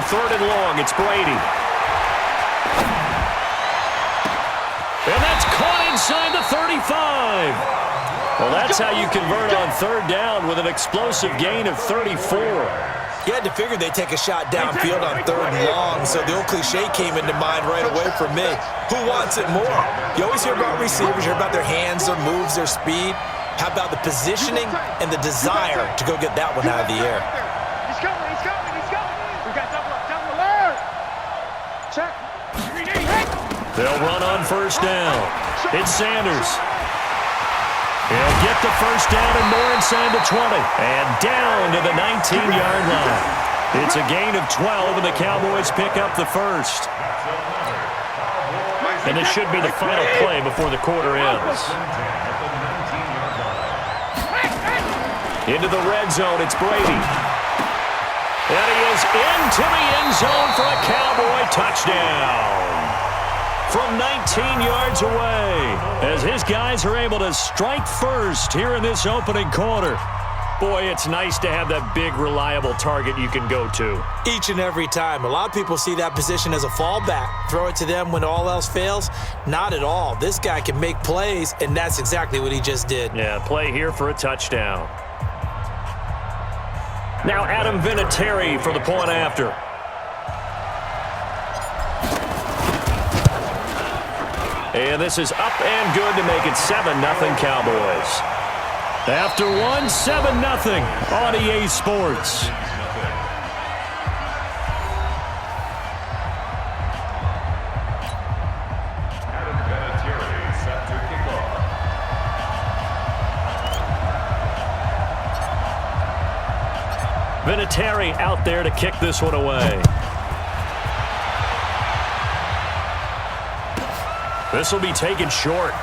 third and long. It's Brady. And that's caught inside the 35. Well, that's how you convert on third down with an explosive gain of 34. You had to figure they'd take a shot downfield on third and long, so the old cliche came into mind right away for me. Who wants it more? You always hear about receivers, you hear about their hands, their moves, their speed. How about the positioning and the desire to go get that one out of the air? He's coming. We got double alert. Check. They'll run on first down. It's Sanders. He'll get the first down and more inside the 20. And down to the 19-yard line. It's a gain of 12, and the Cowboys pick up the first. And this should be the final play before the quarter ends. Into the red zone, it's Brady. And he is into the end zone for a Cowboy touchdown. From 19 yards away, as his guys are able to strike first here in this opening quarter. Boy, it's nice to have that big, reliable target you can go to. Each and every time. A lot of people see that position as a fallback. Throw it to them when all else fails. Not at all. This guy can make plays, and that's exactly what he just did. Yeah, play here for a touchdown. Now Adam Vinatieri for the point after. And this is up and good to make it 7-0 Cowboys. After one, 7-0 on EA Sports. Vinatieri out there to kick this one away. This will be taken short.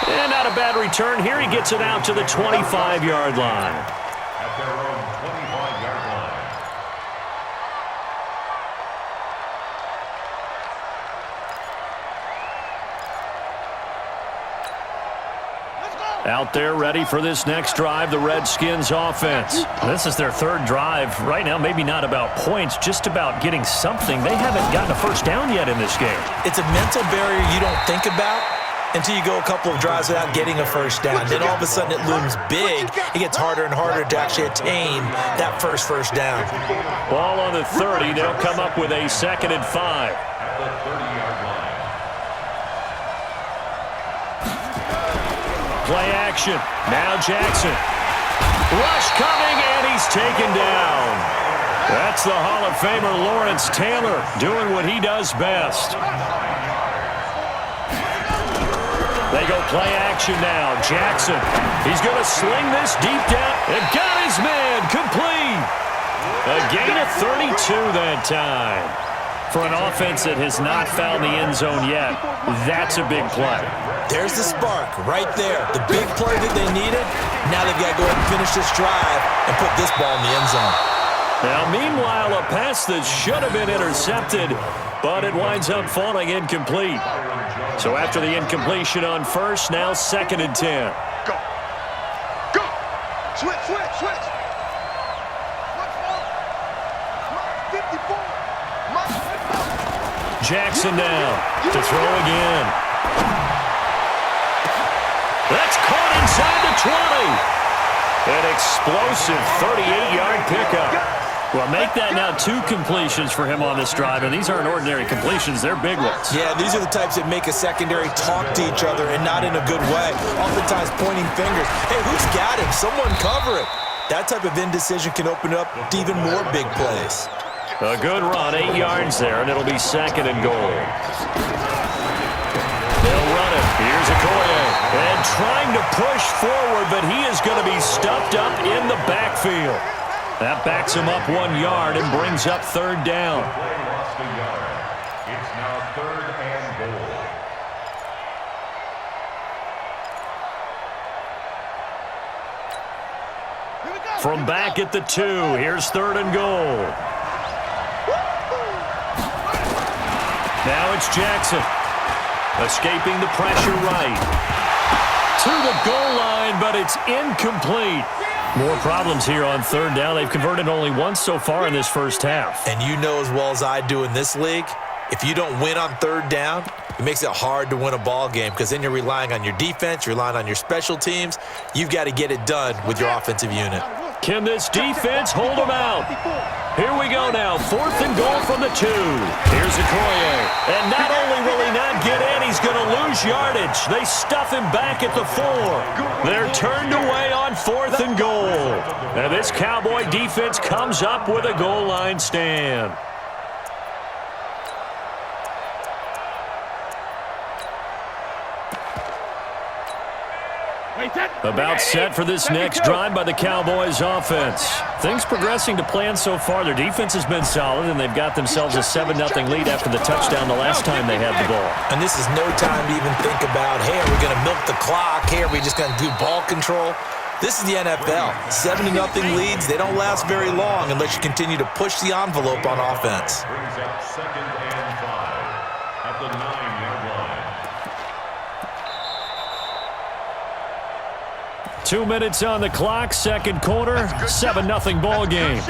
And not a bad return here. He gets it out to the 25-yard line. At their own 25-yard line. Out there ready for this next drive, the Redskins offense. This is their third drive. Right now, maybe not about points, just about getting something. They haven't gotten a first down yet in this game. It's a mental barrier you don't think about until you go a couple of drives without getting a first down. Then all of a sudden it looms big. It gets harder and harder to actually attain that first down. Ball on the 30. They'll come up with a 2nd and 5. At the 30-yard line. Play action. Now Jackson. Rush coming, and he's taken down. That's the Hall of Famer Lawrence Taylor doing what he does best. They go play action now. Jackson. He's going to sling this deep down. And got his man complete. A gain of 32 that time. For an offense that has not found the end zone yet, that's a big play. There's the spark right there. The big play that they needed. Now they've got to go ahead and finish this drive and put this ball in the end zone. Now, meanwhile, a pass that should have been intercepted, but it winds up falling incomplete. So after the incompletion on first, now 2nd and 10. Go. Switch. Jackson now to throw again. That's caught inside the 20. An explosive 38-yard pickup. Well, make that now 2 completions for him on this drive, and these aren't ordinary completions. They're big ones. Yeah, these are the types that make a secondary talk to each other and not in a good way. Oftentimes pointing fingers. Hey, who's got him? Someone cover it. That type of indecision can open up to even more big plays. A good run, 8 yards there, and it'll be 2nd and goal. They'll run it. Here's Okoye. And trying to push forward, but he is going to be stuffed up in the backfield. That backs him up 1 yard and brings up 3rd down. Lost a yard. It's now 3rd and goal. From back at the 2, here's 3rd and goal. Now it's Jackson. Escaping the pressure right. To the goal line, but it's incomplete. More problems here on third down. They've converted only once so far in this first half. And you know as well as I do in this league, if you don't win on third down, it makes it hard to win a ball game because then you're relying on your defense, you're relying on your special teams. You've got to get it done with your offensive unit. Can this defense hold them out? Here we go now. 4th and goal from the 2. Here's Okoye. And not only will he not get in, he's going to lose yardage. They stuff him back at the 4. They're turned away on 4th and goal. And this Cowboy defense comes up with a goal line stand. About set for this next drive by the Cowboys offense. Things progressing to plan so far. Their defense has been solid, and they've got themselves a 7-0 lead after the touchdown the last time they had the ball. And this is no time to even think about, hey, are we going to milk the clock? Hey, are we just going to do ball control? This is the NFL. 7-0 leads, they don't last very long unless you continue to push the envelope on offense. Brings up 2nd and 5 at the 9-yard line. 2 minutes on the clock, second quarter, 7-0 ball game.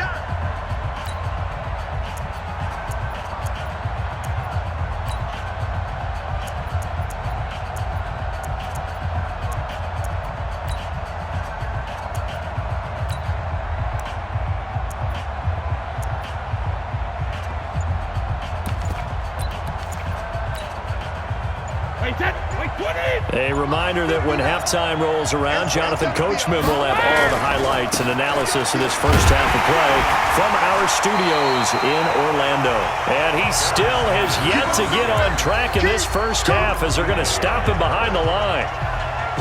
A reminder that when halftime rolls around, Jonathan Coachman will have all the highlights and analysis of this first half of play from our studios in Orlando. And he still has yet to get on track in this first half as they're going to stop him behind the line.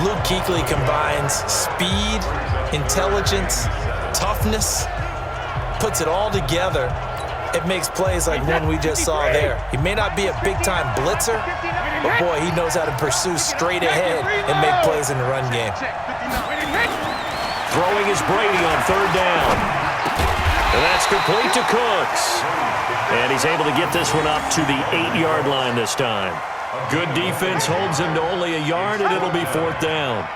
Luke Kuechly combines speed, intelligence, toughness, puts it all together. It makes plays like one we just saw there. He may not be a big-time blitzer, but boy, he knows how to pursue straight ahead and make plays in the run game. Throwing is Brady on third down. And that's complete to Cooks. And he's able to get this one up to the 8-yard line this time. Good defense holds him to only a yard, and it'll be 4th down.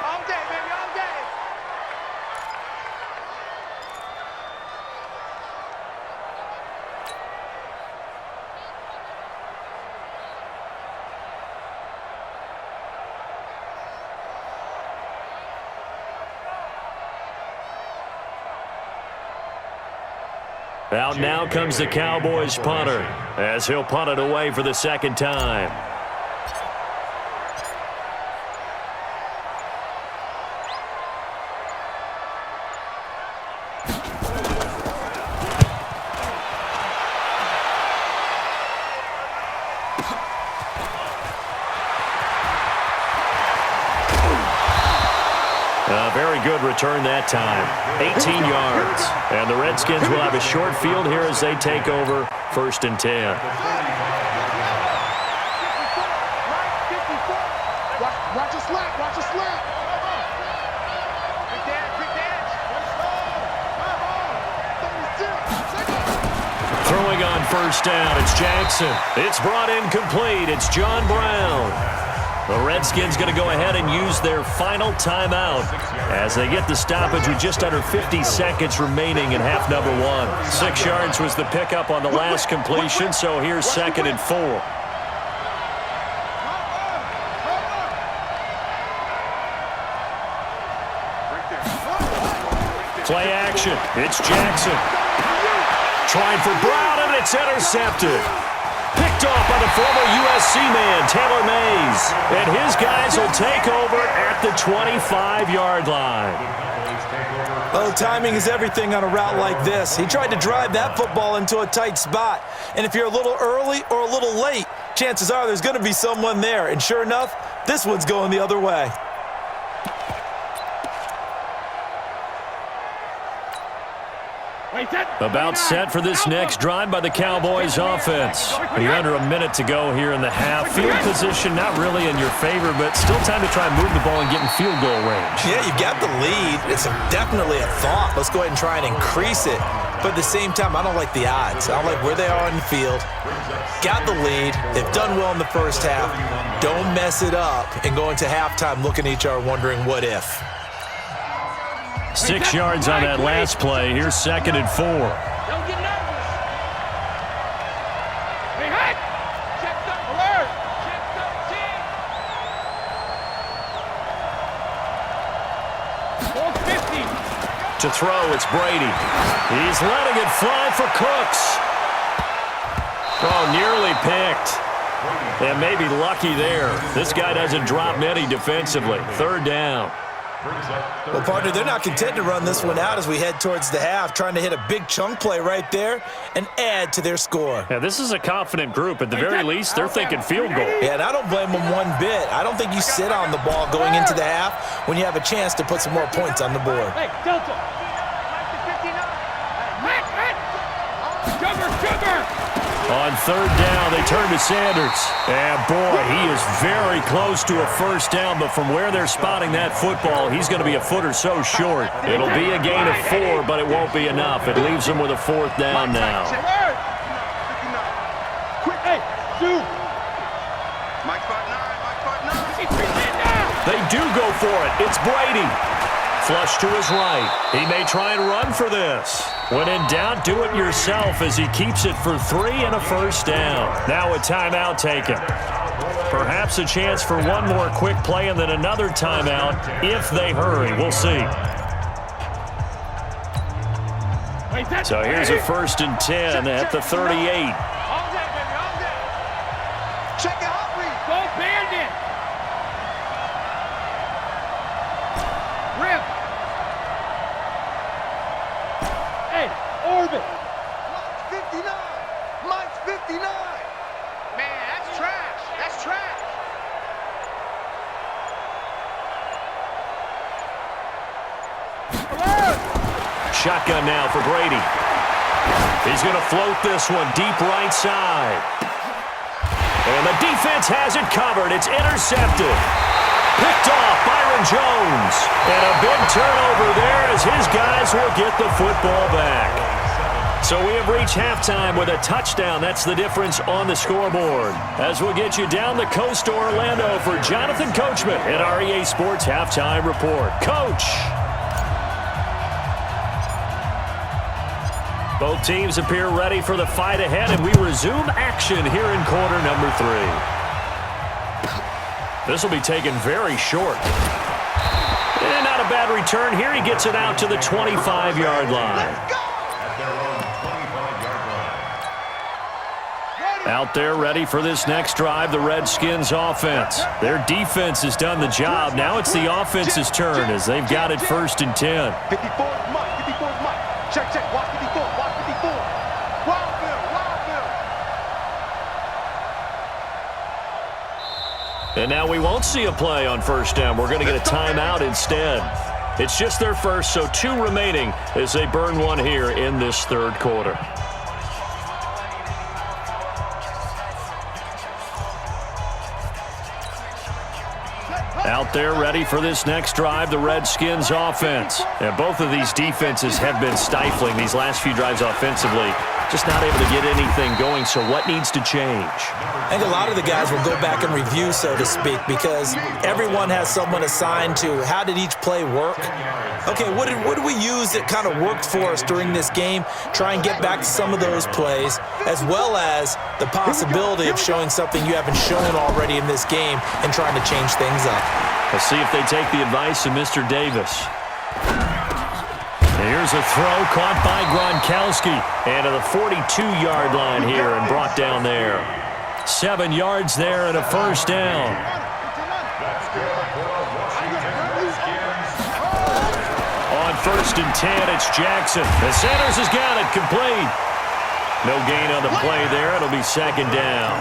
Out now comes the Cowboys punter as he'll punt it away for the second time. A very good return that time. 18 yards. And the Redskins will have a short field here as they take over 1st and 10. Watch a slap, watch a slap. Throwing on first down, it's Jackson. It's brought in complete. It's John Brown. The Redskins going to go ahead and use their final timeout as they get the stoppage with just under 50 seconds remaining in half number 1. 6 yards was the pickup on the last completion, so here's 2nd and 4. Play action. It's Jackson. Trying for Brown, and it's intercepted. Picked off by the former USC man, Taylor Mays. And his guys will take over at the 25-yard line. Oh, timing is everything on a route like this. He tried to drive that football into a tight spot. And if you're a little early or a little late, chances are there's going to be someone there. And sure enough, this one's going the other way. About set for this next drive by the Cowboys offense. You're under a minute to go here in the half. Field position not really in your favor, but still time to try and move the ball and get in field goal range. Yeah, you've got the lead. It's definitely a thought. Let's go ahead and try and increase it. But at the same time, I don't like the odds. I don't like where they are on the field. Got the lead. They've done well in the first half. Don't mess it up and go into halftime looking at each other wondering what if. 6 yards on that last play. Here's 2nd and 4. Don't get nervous. Hey, hey. Check the alert. Check the team. 450. To throw, it's Brady. He's letting it fly for Cooks. Oh, nearly picked. And maybe lucky there. This guy doesn't drop many defensively. 3rd down. Well, partner, they're not content to run this one out as we head towards the half, trying to hit a big chunk play right there and add to their score. Yeah, this is a confident group. At the very least, they're thinking field goal. Yeah, and I don't blame them one bit. I don't think you sit on the ball going into the half when you have a chance to put some more points on the board. Hey, Delta. Sugar. On 3rd down, they turn to Sanders. And, boy, he is very close to a 1st down, but from where they're spotting that football, he's going to be a foot or so short. It'll be a gain of 4, but it won't be enough. It leaves them with a 4th down now. Quick, hey, dude. They do go for it. It's Brady. Flush to his right. He may try and run for this. When in doubt, do it yourself as he keeps it for 3 and a 1st down. Now a timeout taken. Perhaps a chance for one more quick play and then another timeout if they hurry. We'll see. So here's a 1st and 10 at the 38. Check it out, please. Go Bandit. Rip. Hey, Orbit. Mike's 59. Man, that's trash. That's trash. Shotgun now for Brady. He's going to float this one deep right side. And the defense has it covered. It's intercepted. Picked off Byron Jones. And a big turnover there as his guys will get the football back. So we have reached halftime with a touchdown. That's the difference on the scoreboard. As we'll get you down the coast to Orlando for Jonathan Coachman at our EA Sports Halftime Report. Coach. Both teams appear ready for the fight ahead, and we resume action here in quarter number 3. This will be taken very short. And not a bad return here. He gets it out to the 25-yard line. Out there ready for this next drive, the Redskins offense. Their defense has done the job. Now it's the offense's turn as they've got it 1st and 10. 54 Mike. Check. Watch 54. Wild Bill. And now we won't see a play on 1st down. We're going to get a timeout instead. It's just their first, so 2 remaining as they burn one here in this 3rd quarter. Out there ready for this next drive, the Redskins offense. And both of these defenses have been stifling these last few drives offensively. Just not able to get anything going, so what needs to change? I think a lot of the guys will go back and review, so to speak, because everyone has someone assigned to how did each play work. Okay, what did we use that kind of worked for us during this game? Try and get back to some of those plays, as well as the possibility of showing something you haven't shown already in this game and trying to change things up. Let's see if they take the advice of Mr. Davis. Here's a throw caught by Gronkowski. And to the 42-yard line here and brought down there. 7 yards there and a 1st down. On 1st and 10, it's Jackson. And Sanders has got it complete. No gain on the play there. It'll be 2nd down.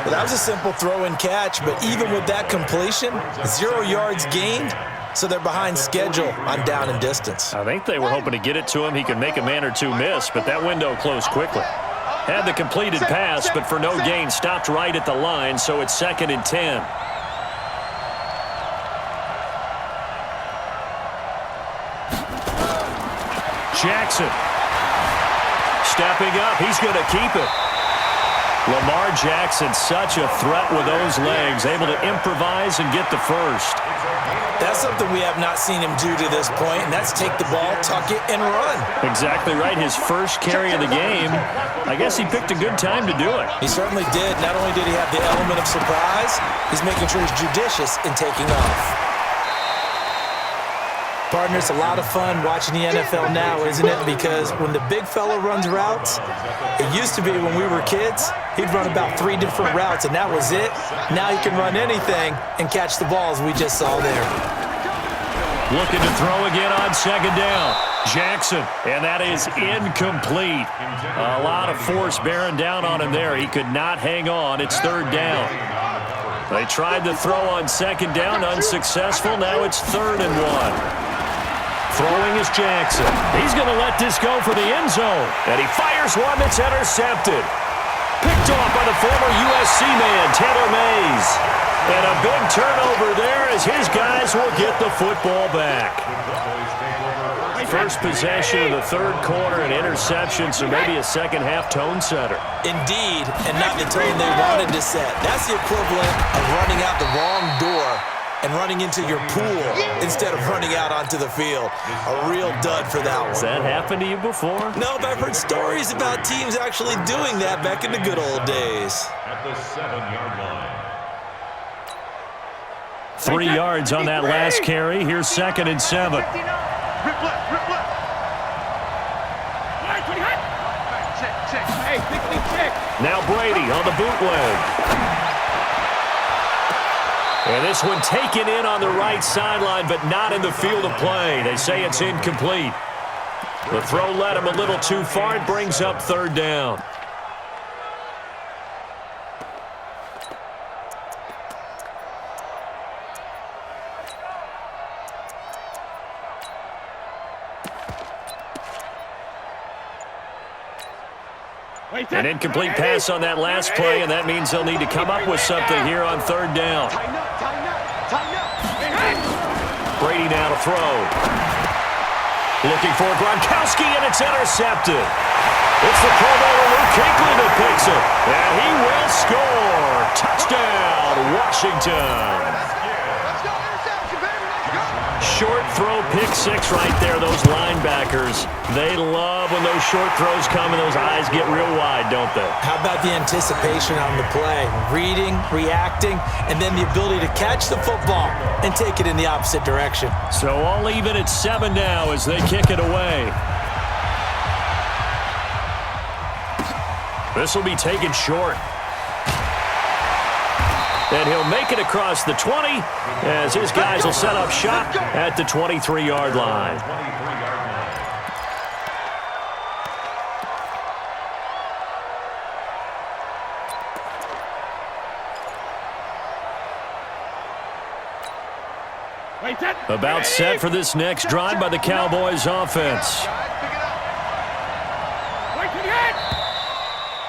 Well, that was a simple throw and catch, but even with that completion, 0 yards gained. So they're behind schedule on down and distance. I think they were hoping to get it to him. He could make a man or two miss, but that window closed quickly. Had the completed pass, but for no gain, stopped right at the line, so it's 2nd and 10. Jackson. Stepping up, he's going to keep it. Lamar Jackson, such a threat with those legs, able to improvise and get the first. That's something we have not seen him do to this point, and that's take the ball, tuck it, and run. Exactly right. His first carry of the game. I guess he picked a good time to do it. He certainly did. Not only did he have the element of surprise, he's making sure he's judicious in taking off. Partner, it's a lot of fun watching the NFL now, isn't it? Because when the big fella runs routes, it used to be when we were kids, he'd run about 3 different routes, and that was it. Now he can run anything and catch the balls we just saw there. Looking to throw again on second down. Jackson, and that is incomplete. A lot of force bearing down on him there. He could not hang on. It's third down. They tried to throw on second down, unsuccessful. Now it's 3rd and 1. Throwing is Jackson. He's going to let this go for the end zone. And he fires one that's intercepted. Picked off by the former USC man, Taylor Mays. And a big turnover there as his guys will get the football back. First possession of the third quarter, an interception, so maybe a second-half tone setter. Indeed, and not the tone they wanted to set. That's the equivalent of running out the wrong door and running into your pool instead of running out onto the field. A real dud for that one. Has that happened to you before? No, but I've heard stories about teams actually doing that back in the good old days. At the 7-yard line. 3 yards on that last carry. Here's 2nd and 7. Rip left, rip left. Check. Hey, check. Now Brady on the bootleg. And this one taken in on the right sideline, but not in the field of play. They say it's incomplete. The throw led him a little too far. It brings up 3rd down. An incomplete pass on that last play, and that means they'll need to come up with something here on 3rd down. Tighten up. Brady now to throw. Looking for Gronkowski, and it's intercepted. It's the Pro Bowler Luke Kuechly that picks it, and he will score. Touchdown, Washington. Let's go, interception, baby. Let's go. Short throw, pick 6 right there. Those linebackers, they love when those short throws come and those eyes get real wide, don't they? How about the anticipation on the play? Reading, reacting, and then the ability to catch the football and take it in the opposite direction. So all even at 7 now as they kick it away. This will be taken short. And he'll make it across the 20 as his guys will set up shop at the 23-yard line. About set for this next drive by the Cowboys offense.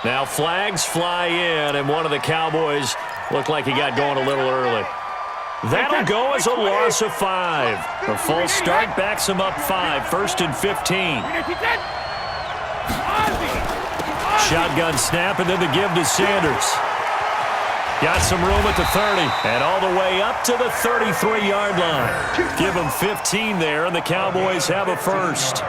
Now flags fly in, and one of the Cowboys looked like he got going a little early. That'll go as a loss of 5. The false start backs him up 5, 1st and 15. Shotgun snap, and then the give to Sanders. Got some room at the 30, and all the way up to the 33-yard line. Give him 15 there, and the Cowboys have a first.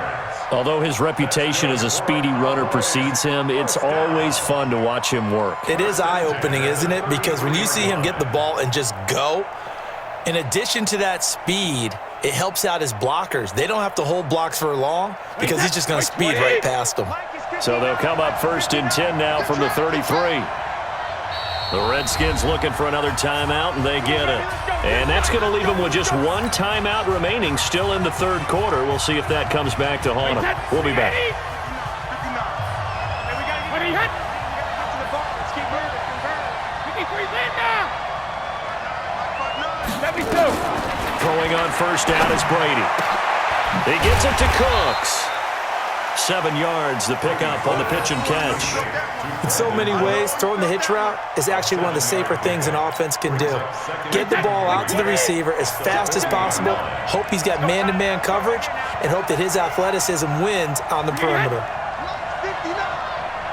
Although his reputation as a speedy runner precedes him, it's always fun to watch him work. It is eye-opening, isn't it? Because when you see him get the ball and just go, in addition to that speed, it helps out his blockers. They don't have to hold blocks for long because he's just going to speed right past them. So they'll come up 1st and 10 now from the 33. The Redskins looking for another timeout, and they get it. And that's going to leave them with just 1 timeout remaining still in the 3rd quarter. We'll see if that comes back to haunt them. We'll be back. Throwing on 1st down is Brady. He gets it to Cooks. 7 yards, the pickup on the pitch and catch. In so many ways, throwing the hitch route is actually one of the safer things an offense can do. Get the ball out to the receiver as fast as possible, hope he's got man-to-man coverage, and hope that his athleticism wins on the perimeter.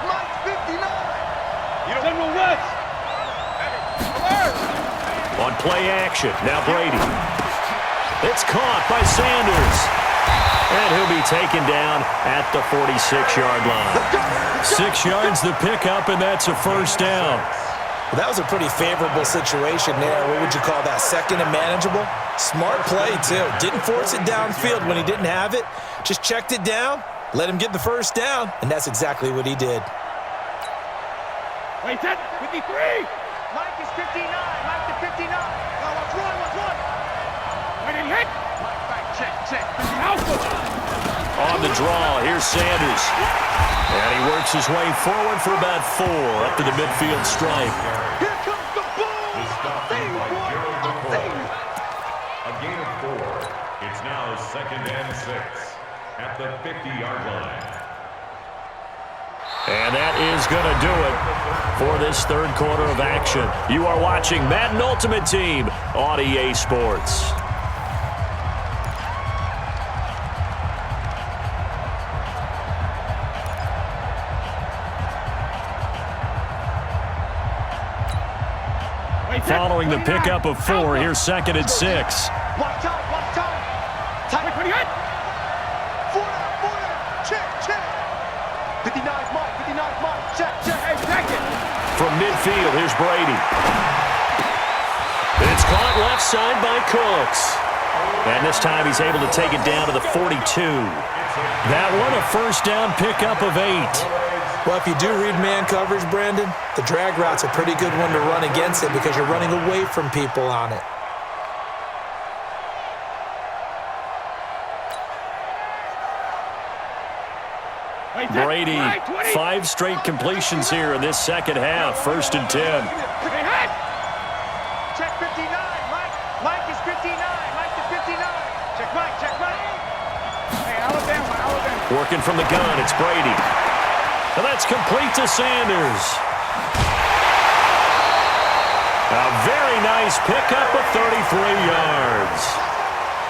Mike's 59. play action. Now Brady. It's caught by Sanders. And he'll be taken down at the 46-yard line. 6 yards the pickup, and that's a first down. Well, that was a pretty favorable situation there. What would you call that? Second and manageable? Smart play, too. Didn't force it downfield when he didn't have it. Just checked it down, let him get the first down, and that's exactly what he did. Wait, 10, 53. Mike is 59. Mike to 59. Oh, let's run. Wait, he hit. Mike back, check. On the draw, here's Sanders. And he works his way forward for about 4 up to the midfield stripe. Here comes the ball. A gain of 4. It's now 2nd and 6 at the 50-yard line. And that is going to do it for this third quarter of action. You are watching Madden Ultimate Team on EA Sports. Following the pickup of 4, here's 2nd and 6. Watch out. Time. 28. 4 down. Check. 59's Mike. Check. Hey, second. From midfield, here's Brady. It's caught left side by Cooks. And this time he's able to take it down to the 42. That one a first down pickup of 8. Well, if you do read man coverage, Brandon, the drag route's a pretty good one to run against it because you're running away from people on it. Brady, 5 straight completions here in this second half. 1st and 10. Check 59. Mike is 59. Mike to 59. Check Mike. Hey, Alabama. Working from the gun, it's Brady. And that's complete to Sanders. A very nice pickup of 33 yards.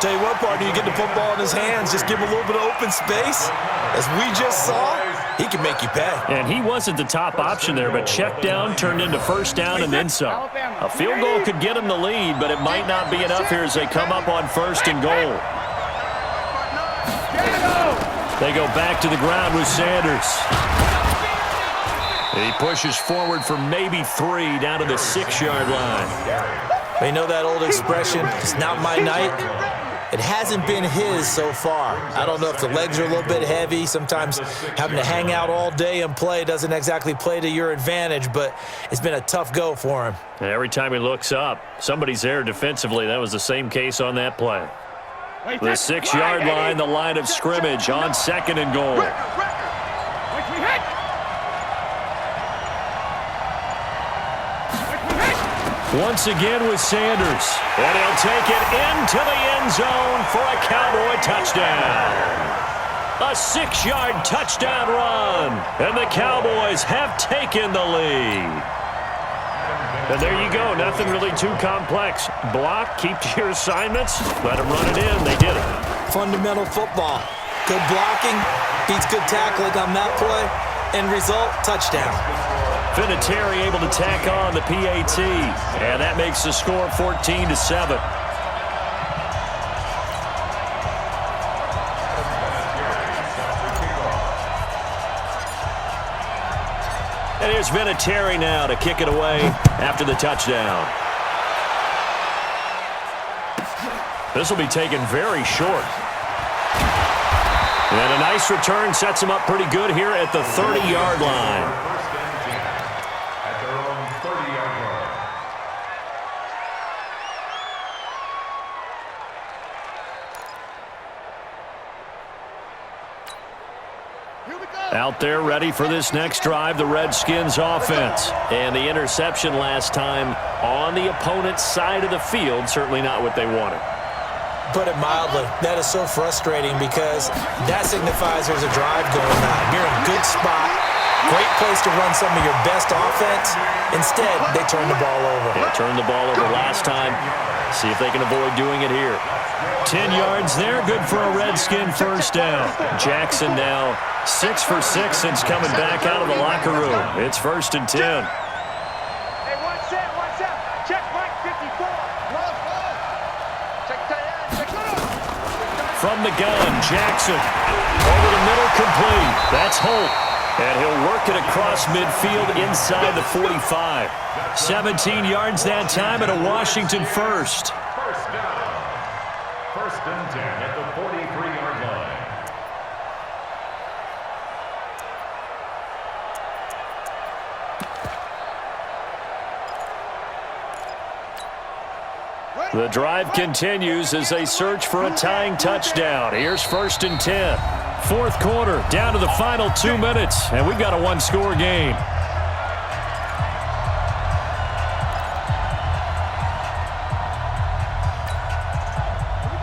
Tell you what, partner, you get the football in his hands, just give him a little bit of open space. As we just saw, he can make you pay. And he wasn't the top option there, but check down turned into first down and then some. A field goal could get him the lead, but it might not be enough here as they come up on 1st and goal. They go back to the ground with Sanders. He pushes forward for maybe 3 down to the 6-yard line. You know that old expression, it's not my night? It hasn't been his so far. I don't know if the legs are a little bit heavy. Sometimes having to hang out all day and play doesn't exactly play to your advantage, but it's been a tough go for him. And every time he looks up, somebody's there defensively. That was the same case on that play. The 6-yard line, the line of scrimmage on 2nd and goal. Once again with Sanders. And he'll take it into the end zone for a Cowboy touchdown. A 6-yard touchdown run. And the Cowboys have taken the lead. And there you go. Nothing really too complex. Block, keep to your assignments, let them run it in. They did it. Fundamental football. Good blocking, beats good tackling on that play. End result, touchdown. Vinatieri able to tack on the PAT. And that makes the score 14-7. And here's Vinatieri now to kick it away after the touchdown. This will be taken very short. And a nice return sets him up pretty good here at the 30-yard line. At their own 30-yard line. Out there ready for this next drive, the Redskins offense. And the interception last time on the opponent's side of the field, certainly not what they wanted. Put it mildly, that is so frustrating because that signifies there's a drive going on. You're in a good spot, great place to run some of your best offense. Instead, they turn the ball over. Yeah, turned the ball over last time. See if they can avoid doing it here. 10 yards there, good for a Redskin first down. Jackson now 6 for 6 since coming back out of the locker room. It's 1st and 10. Hey, one set. Check Mike 54. from the gun. Jackson over the middle, complete. That's Holt. And he'll work it across midfield inside the 45. 17 yards that time and a Washington first. First down. First and 10 at the 43-yard line. The drive continues as they search for a tying touchdown. Here's first and 10. Fourth quarter, down to the final 2 minutes, and we've got a one-score game.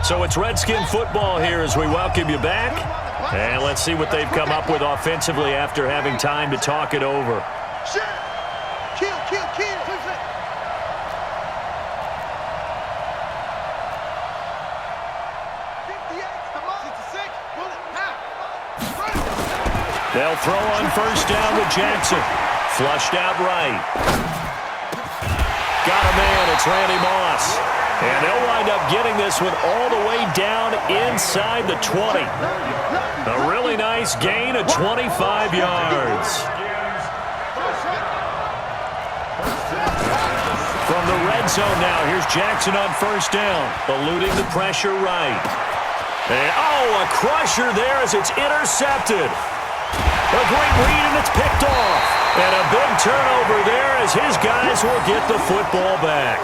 So it's Redskin football here as we welcome you back. And let's see what they've come up with offensively after having time to talk it over. Kill. They'll throw on first down with Jackson. Flushed out right. Got a man. It's Randy Moss. And they'll wind up getting this one all the way down inside the 20. A really nice gain of 25 yards. From the red zone now, here's Jackson on first down, eluding the pressure right. And, a crusher there as it's intercepted. A great read, and it's picked off. And a big turnover there as his guys will get the football back.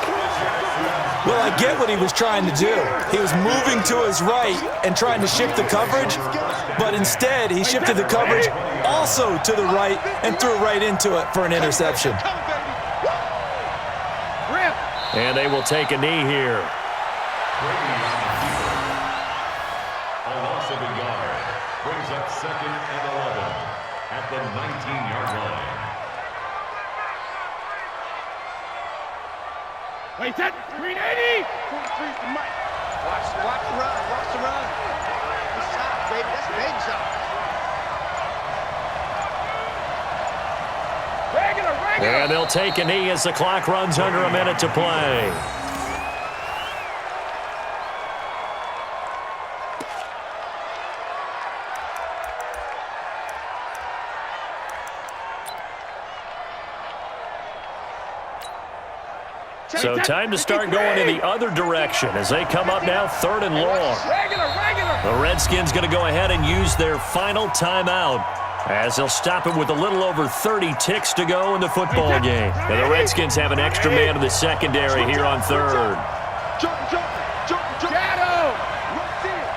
Well, I get what he was trying to do. He was moving to his right and trying to shift the coverage, but instead he shifted the coverage also to the right and threw right into it for an interception. And they will take a knee here. A loss of a yard brings up second and 11 at the 19-yard line. Wait, that 380. 43's the mic. Watch the run. Good shot, baby. That's a big shot. Regular. And they'll take a knee as the clock runs under a minute to play. So time to start going in the other direction as they come up now third and long. Regular. The Redskins going to go ahead and use their final timeout as they'll stop it with a little over 30 ticks to go in the football game. And the Redskins have an extra man in the secondary here on third. Jump. Shadow.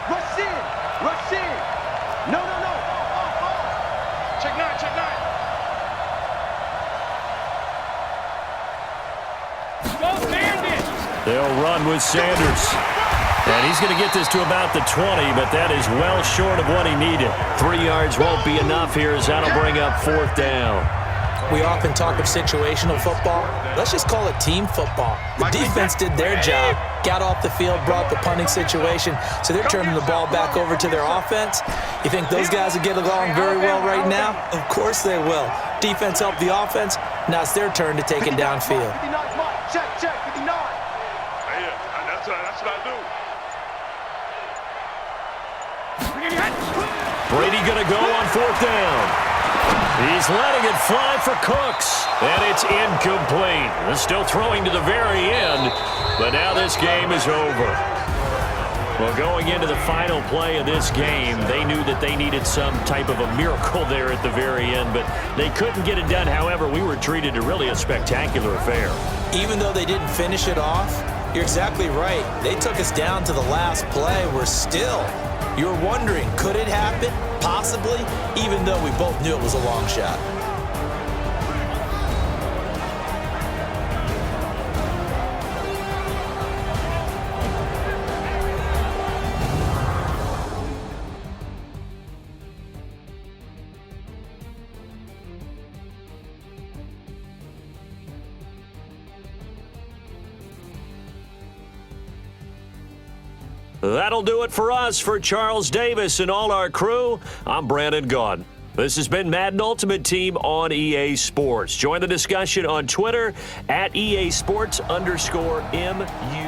Rush in. No. Check nine. Go, Bandit. They'll run with Sanders. And he's going to get this to about the 20, but that is well short of what he needed. 3 yards won't be enough here as that'll bring up fourth down. We often talk of situational football. Let's just call it team football. The defense did their job, got off the field, brought the punting situation, so they're turning the ball back over to their offense. You think those guys will get along very well right now? Of course they will. Defense helped the offense. Now it's their turn to take it downfield. 59 Mike. Check. 59. That's what I do. Brady going to go on fourth down. He's letting it fly for Cooks, and it's incomplete. They're still throwing to the very end, but now this game is over. Well, going into the final play of this game, they knew that they needed some type of a miracle there at the very end, but they couldn't get it done. However, we were treated to really a spectacular affair. Even though they didn't finish it off, you're exactly right. They took us down to the last play. You're wondering, could it happen? Possibly, even though we both knew it was a long shot. That'll do it for us. For Charles Davis and all our crew, I'm Brandon Gaudin. This has been Madden Ultimate Team on EA Sports. Join the discussion on Twitter at EA Sports_MU.